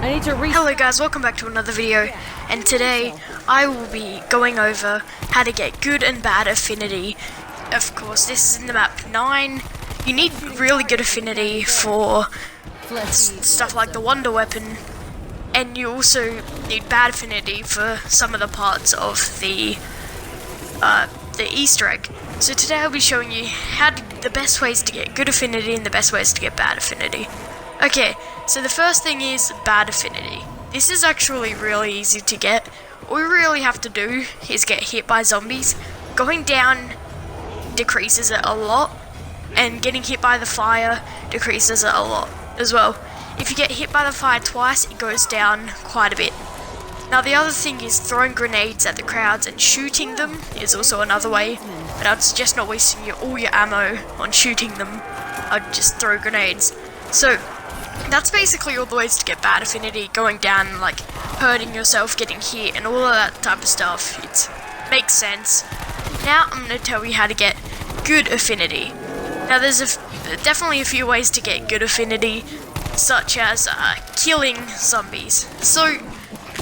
Hello guys, welcome back to another video, and today I will be going over how to get good and bad affinity. Of course, this is in the map 9. You need really good affinity for stuff like the wonder weapon, and you also need bad affinity for some of the parts of the Easter egg. So today I'll be showing you the best ways to get good affinity and the best ways to get bad affinity. Okay, so the first thing is bad affinity. This is actually really easy to get. All you really have to do is get hit by zombies. Going down decreases it a lot, and getting hit by the fire decreases it a lot as well. If you get hit by the fire twice, it goes down quite a bit. Now the other thing is throwing grenades at the crowds and shooting them is also another way, but I'd suggest not wasting all your ammo on shooting them. I'd just throw grenades. So that's basically all the ways to get bad affinity, going down, like hurting yourself, getting hit, and all of that type of stuff. It makes sense. Now I'm going to tell you how to get good affinity. Now there's definitely a few ways to get good affinity, such as killing zombies. So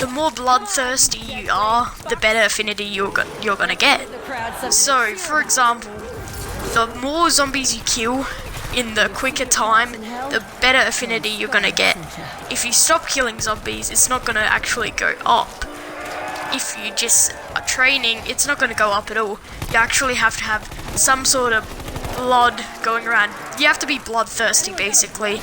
the more bloodthirsty you are, the better affinity you're going to get. So for example, the more zombies you kill in the quicker time, the better affinity you're gonna get. If you stop killing zombies, it's not gonna actually go up. If you just are training, it's not gonna go up at all. You actually have to have some sort of blood going around. You have to be bloodthirsty, basically.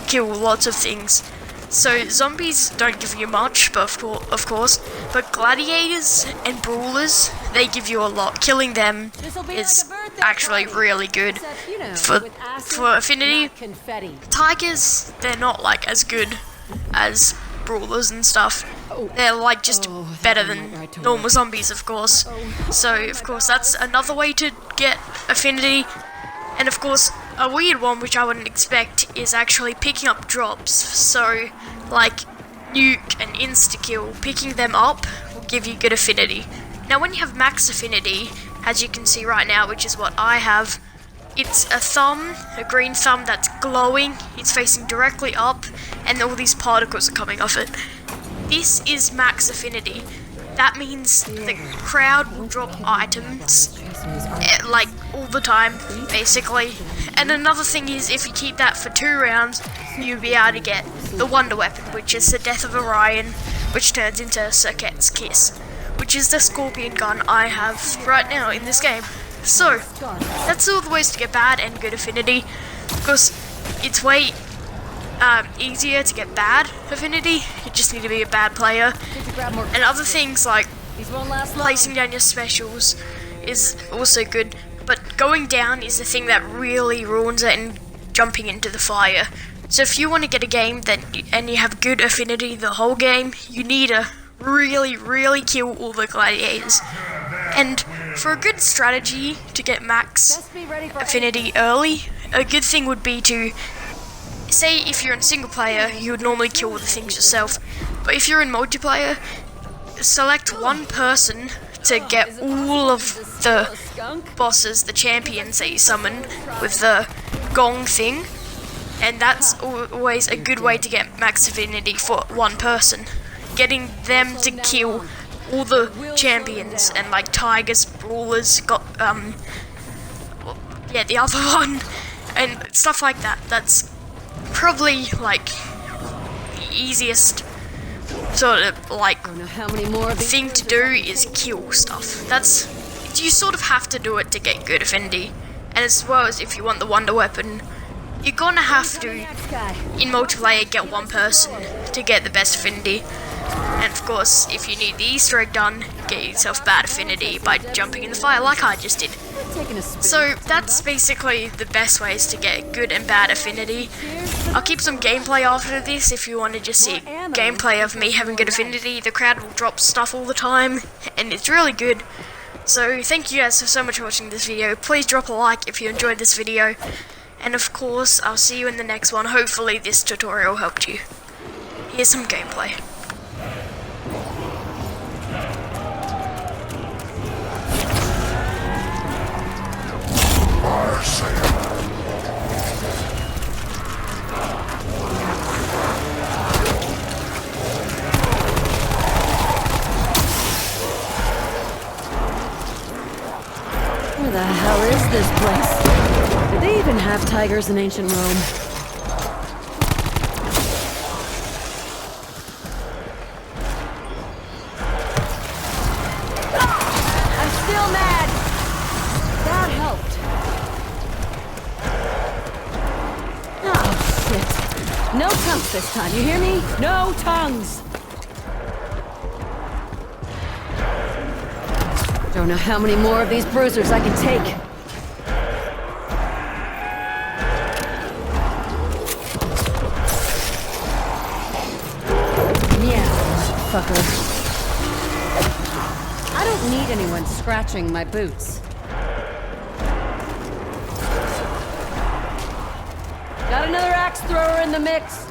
Kill lots of things. So zombies don't give you much, but of course, but gladiators and brawlers, they give you a lot. Killing them is actually really good for affinity. Tigers, they're not like as good as brawlers and stuff. They're like just better than normal zombies, of course. So of course that's another way to get affinity. And of course, a weird one which I wouldn't expect is actually picking up drops. So like nuke and insta-kill, picking them up will give you good affinity. Now when you have max affinity, as you can see right now, which is what I have, it's a thumb, a green thumb that's glowing, it's facing directly up, and all these particles are coming off it. This is max affinity. That means the crowd will drop items like all the time, basically. And another thing is, if you keep that for 2 rounds, you'll be able to get the wonder weapon, which is the Death of Orion, which turns into Circuit's Kiss, which is the scorpion gun I have right now in this game. So that's all the ways to get bad and good affinity. Of course, it's way easier to get bad affinity. You just need to be a bad player. And other things like placing down your specials is also good, but going down is the thing that really ruins it, and jumping into the fire. So if you want to get a game and you have good affinity the whole game, you need to really kill all the gladiators. And for a good strategy to get max affinity early, a good thing would be to say if you're in single player, you would normally kill all the things yourself, but if you're in multiplayer, select one person to get all of the bosses, the champions that you summon with the gong thing, and that's always a good way to get max affinity for one person. Getting them to kill all the champions and like tigers, brawlers, the other one, and stuff like that. That's probably like the easiest sort of like thing to do, is kill stuff. You sort of have to do it to get good affinity. And as well as if you want the wonder weapon, you're gonna have to, in multiplayer, get one person to get the best affinity. And of course, if you need the Easter egg done, get yourself bad affinity by jumping in the fire like I just did. So that's basically the best ways to get good and bad affinity. I'll keep some gameplay after this if you want to just see gameplay of me having good affinity. The crowd will drop stuff all the time, and it's really good. So thank you guys so much for watching this video. Please drop a like if you enjoyed this video. And of course, I'll see you in the next one. Hopefully this tutorial helped you. Here's some gameplay. this place? Did they even have tigers in ancient Rome? I'm still mad! That helped. Oh, shit. No tongues this time, you hear me? No tongues! Don't know how many more of these bruisers I can take. Yeah, fucker. I don't need anyone scratching my boots. Got another axe thrower in the mix.